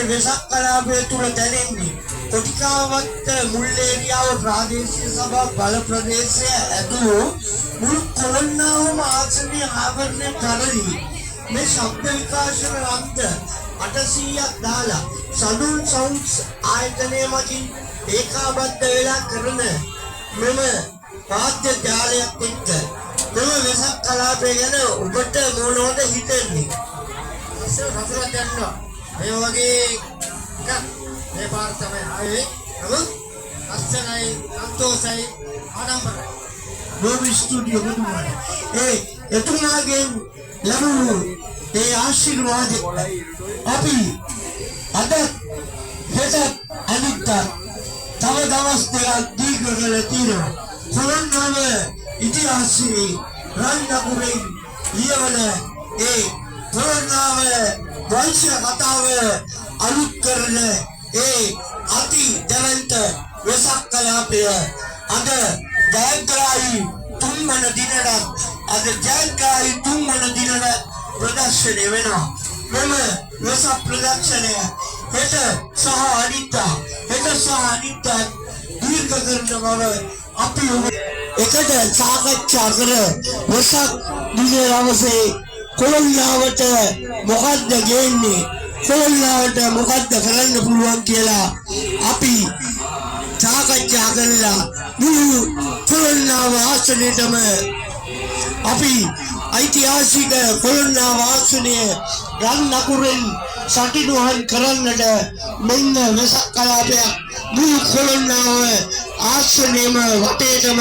වෙසක් කලාපය තුල දැනෙන්නේ කොටිකාවත් මුල්ලේරියාව ප්‍රාදේශීය සභා බල ප්‍රදේශය ඇතුළු මුළු කොළොන්නාවම ආසනීය ආවරණය කරලි මේ ශබ්ද විකාශන රන්ද 800ක් දාලා සඩුන් සවුන්ඩ්ස් ආයතනය මගින් ඒකාබද්ධ වෙලා කරන මෙම වාද්‍ය ජාලයක් එක්ක මෙම වෙසක් කලාපය ගැන ඔබට මොනවද හිතෙන්නේ? රසවත් යනවා මේ වගේ එකක් මේ පාර තමයි ආවේ නමුත් අස්සනයි සන්තෝෂයි ආඩම්බරයි බෝවි ස්ටුඩියෝ ගුණවල එතුමාගෙන් ලැබුණු ඒ ආශිර්වාද අපි අද හෙට අනිත් තව දවස් දෙකක් දීර්ඝ කරලා තියෙනවා. කොළොන්නාව ඉතිහාසයේ රන්නපුරේ ලියවන ඒ කොළොන්නාව වංශ කතාව අලුත් කරන ඒ අති දැවැන්ත වෙසක් කලාපය අද ජයග්‍රාහී තුන්වන දිනට ප්‍රදර්ශනය වෙනවා. මෙම වෙසක් ප්‍රදර්ශනය හෙට සහ අනිද්දා දීර්ඝ කරන බව අපි එකට සාකච්ඡා කර වෙසක් දින දවසේ කොළොන්නාවට මොකද්ද ගේන්නේ, කොළොන්නාවට මොකද්ද කරන්න පුළුවන් කියලා අපි සාකච්ඡා කළා. මුළු කොළොන්නාව ආසනයේම අපි ඓතිහාසික කොළොන්නාව ආසනය රන් නකුරෙන් සටිනුවන් කරන්නට මෙන්න වෙසක් කලාපයක් මුළු කොළොන්නාව ආසනයේම වටේටම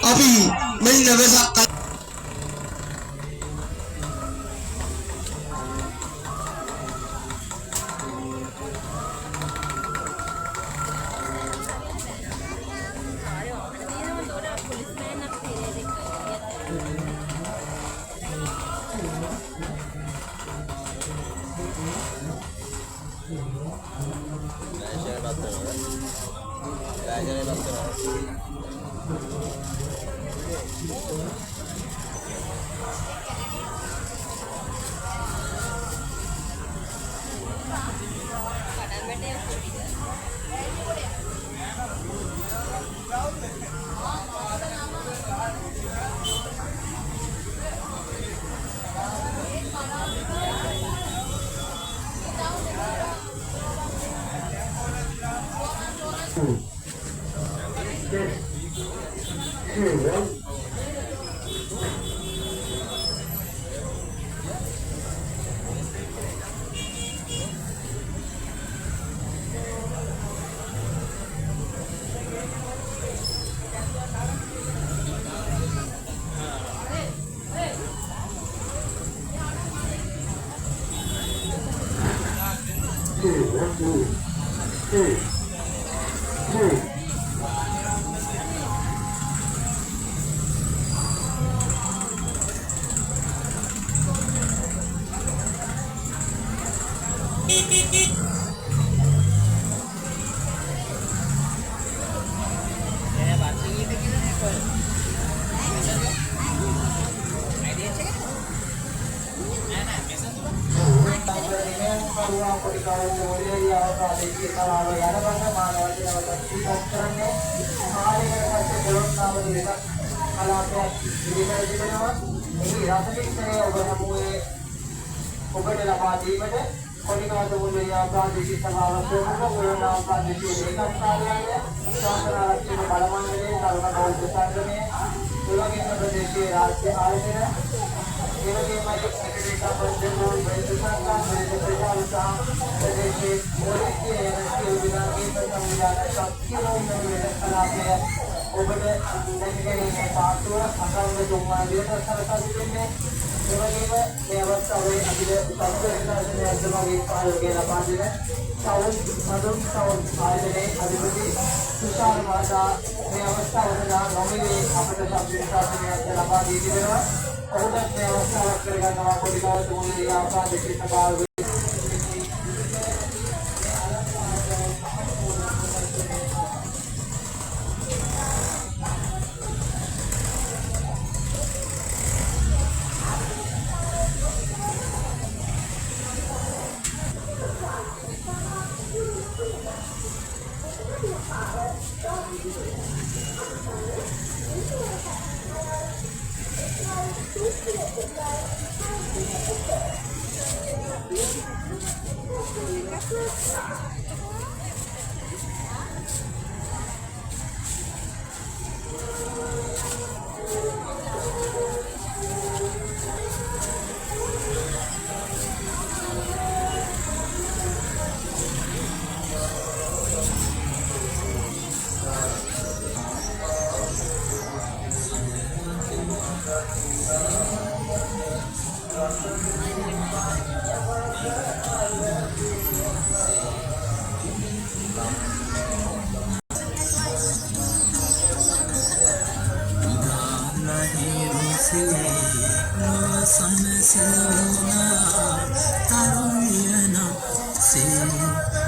අපි මෙන්න වෙසක්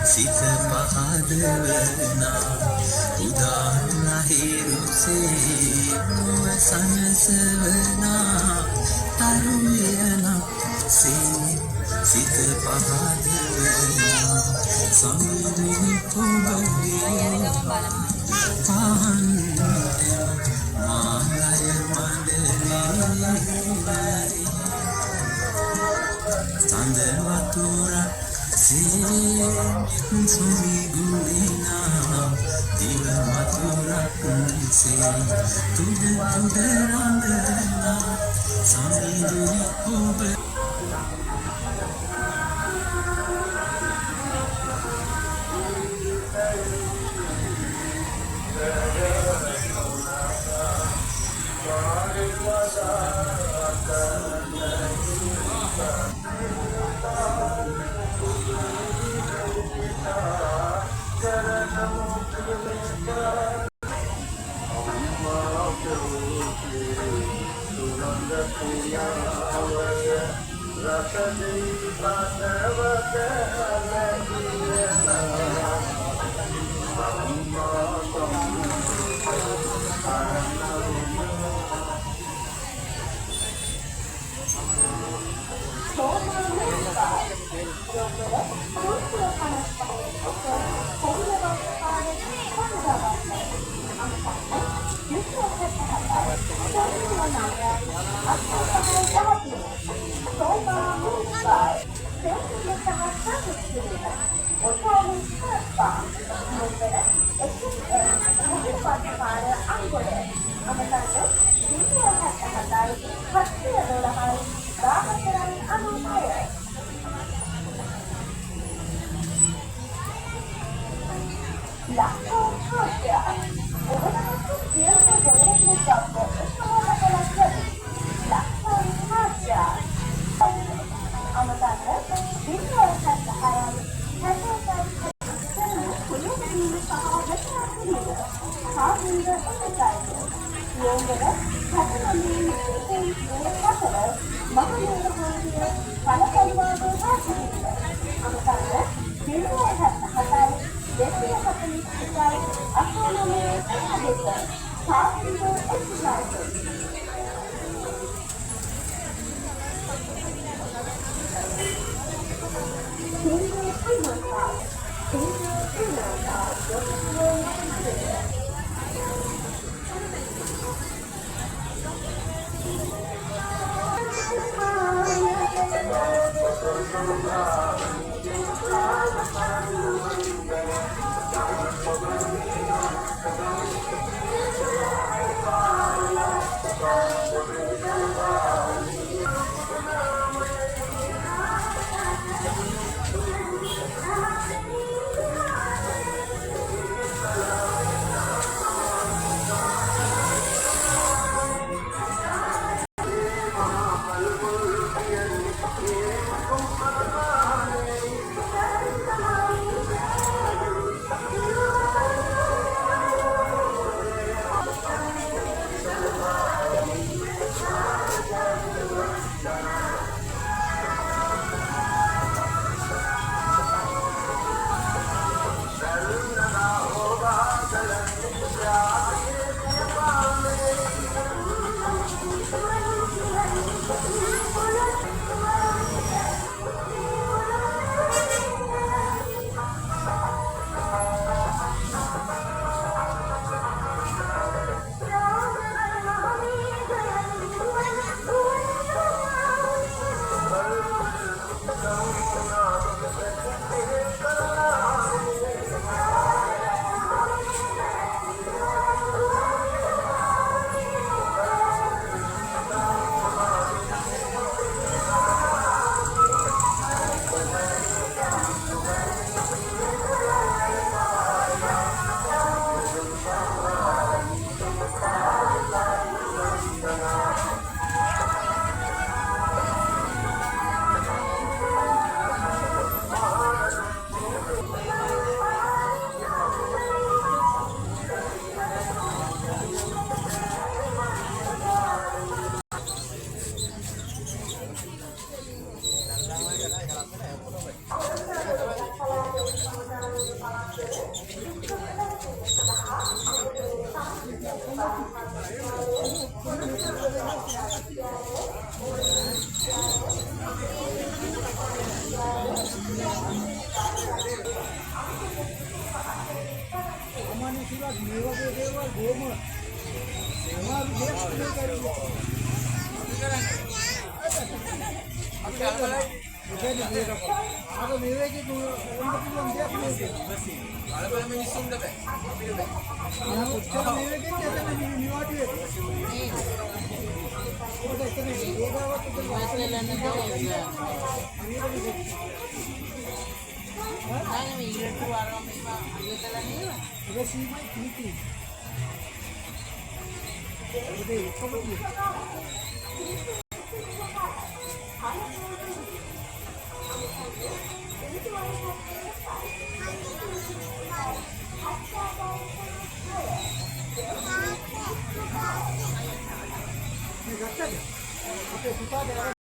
සිත පහදවනා උදා ලහිරුසේ නොව සනසවනා තරුණයනා සිත පහදවනා සමිඳුනි පොබගේ පහන් මාලය මඩලේ තඳ වතුරක් Sumi gulina diva maturak se tude randana samiduri obe